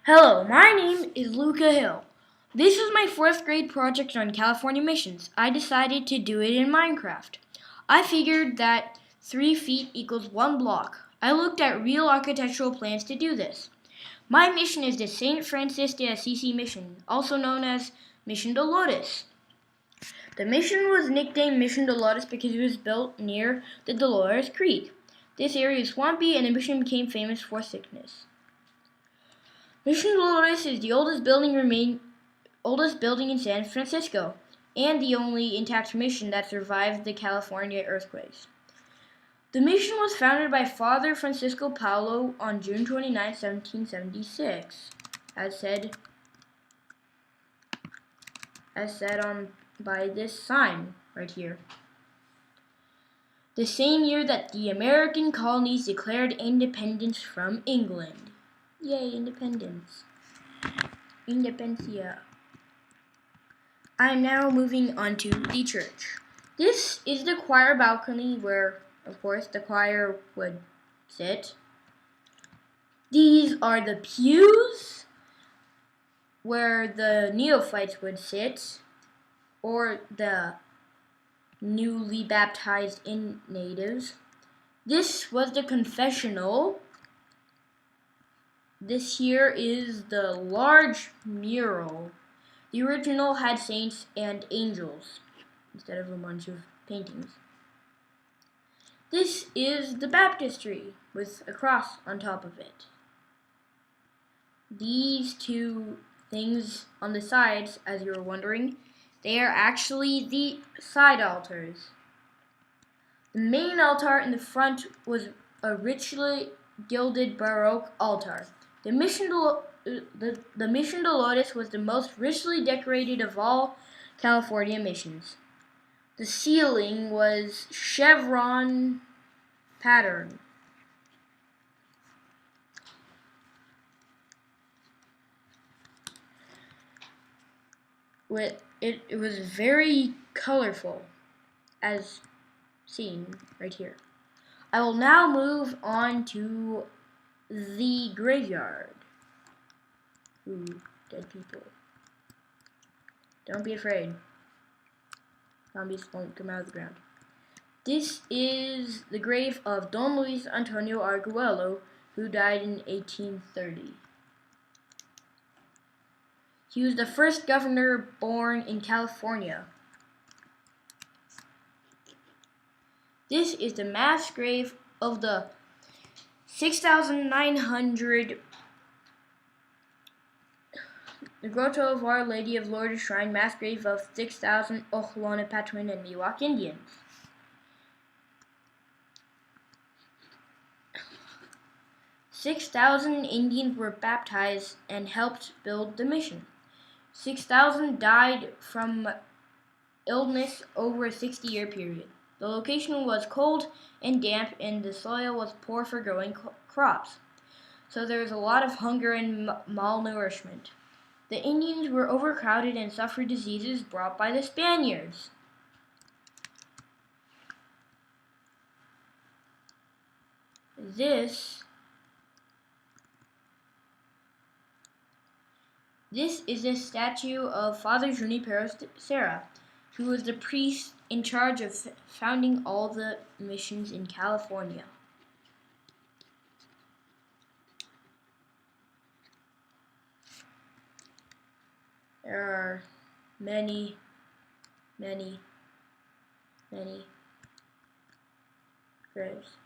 Hello, my name is Luca Hill. This is my fourth grade project on California missions. I decided to do it in Minecraft. I figured that 3 feet equals 1 block. I looked at real architectural plans to do this. My mission is the St. Francis de Assisi mission, also known as Mission Dolores. The mission was nicknamed Mission Dolores because it was built near the Dolores Creek. This area is swampy and the mission became famous for sickness. Mission Dolores is the oldest building in San Francisco, and the only intact mission that survived the California earthquakes. The mission was founded by Father Francisco Paulo on June 29, 1776, as said by this sign right here. The same year that the American colonies declared independence from England. Yay, independence. Independencia. I am now moving on to the church. This is the choir balcony where, of course, the choir would sit. These are the pews where the neophytes would sit, or the newly baptized natives. This was the confessional. This here is the large mural. The original had saints and angels instead of a bunch of paintings. This is the baptistry with a cross on top of it. These two things on the sides, as you were wondering, they are actually the side altars. The main altar in the front was a richly gilded Baroque altar. The Mission Dolores was the most richly decorated of all California missions. The ceiling was chevron pattern. It was very colorful, as seen right here. I will now move on to the graveyard. Ooh, dead people. Don't be afraid. Zombies won't come out of the ground. This is the grave of Don Luis Antonio Arguello, who died in 1830. He was the first governor born in California. This is the mass grave of the 6,900 the Grotto of Our Lady of Lourdes Shrine mass grave of 6,000 Ohlone Patwin and Miwok Indians. "6,000 Indians were baptized and helped build the mission. 6,000 died from illness over a 60-year period. The location was cold and damp, and the soil was poor for growing crops. So there was a lot of hunger and malnourishment. The Indians were overcrowded and suffered diseases brought by the Spaniards. This is a statue of Father Junipero Serra, who was the priest in charge of founding all the missions in California. There are many graves.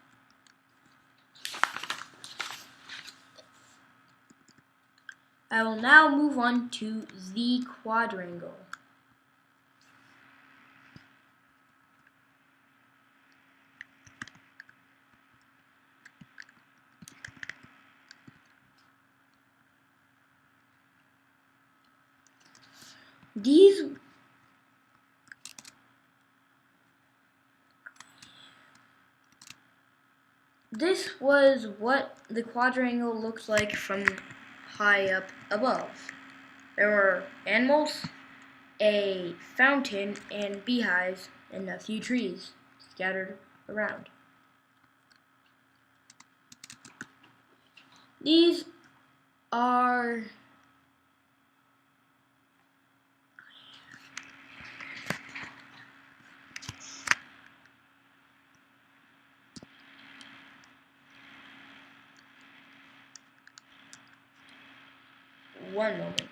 I will now move on to the quadrangle. This was what the quadrangle looks like from high up above. There were animals, a fountain, and beehives, and a few trees scattered around. These are one moment.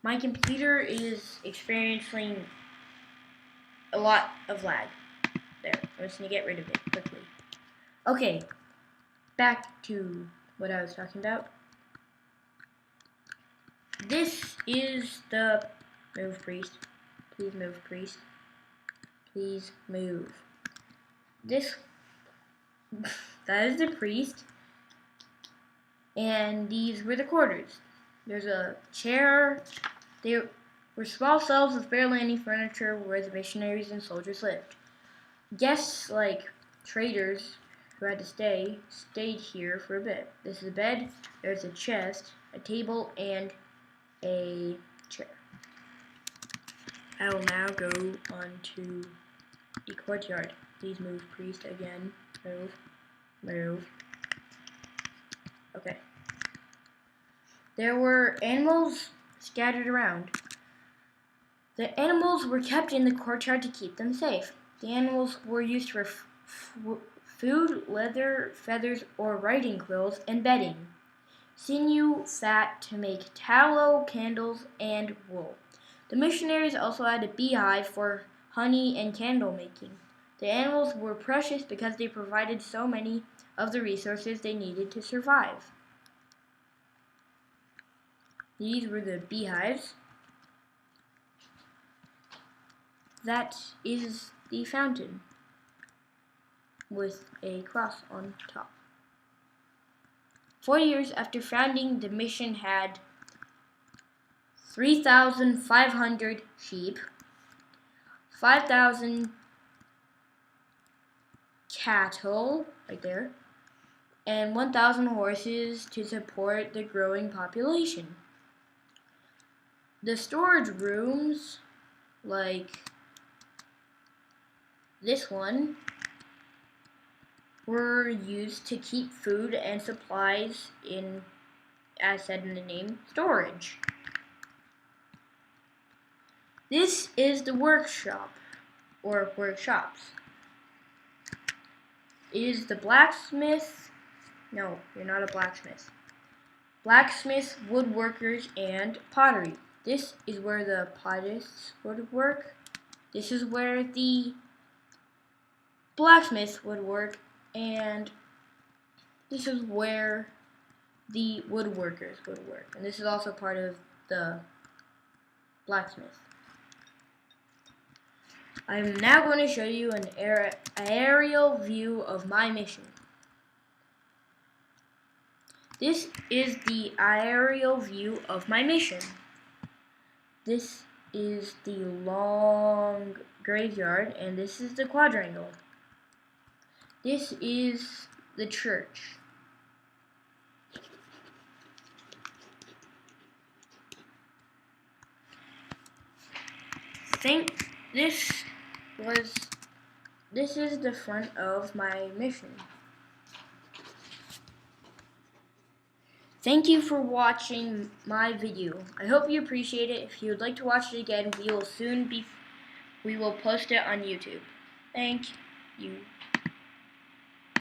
My computer is experiencing a lot of lag. There, I'm just gonna get rid of it quickly. Okay, back to what I was talking about. This is the move priest. Please move priest. Please move. This that is the priest, and these were the quarters. There's a chair. They were small cells with barely any furniture where the missionaries and soldiers lived. Guests, like traders who had to stayed here for a bit. This is a bed, there's a chest, a table, and a chair. I will now go on to the courtyard. Please move, priest, again. Move. Move. Okay. There were animals scattered around. The animals were kept in the courtyard to keep them safe. The animals were used for food, leather, feathers, or writing quills, and bedding. Sinew, fat to make tallow, candles, and wool. The missionaries also had a beehive for honey and candle making. The animals were precious because they provided so many of the resources they needed to survive. These were the beehives. That is the fountain with a cross on top. 4 years after founding, the mission had 3,500 sheep, 5,000 cattle, right there, and 1,000 horses to support the growing population. The storage rooms, like this one, were used to keep food and supplies in, as said in the name, storage. This is the workshop, or workshops. It is the blacksmith, no, you're not a blacksmith. Blacksmiths, woodworkers, and pottery. This is where the pottists would work. This is where the blacksmiths would work, and this is where the woodworkers would work. And this is also part of the blacksmith. I'm now going to show you an aerial view of my mission. This is the aerial view of my mission. This is the long graveyard, and this is the quadrangle. This is the church. This is the front of my mission. Thank you for watching my video. I hope you appreciate it. If you would like to watch it again, we will post it on YouTube. Thank you.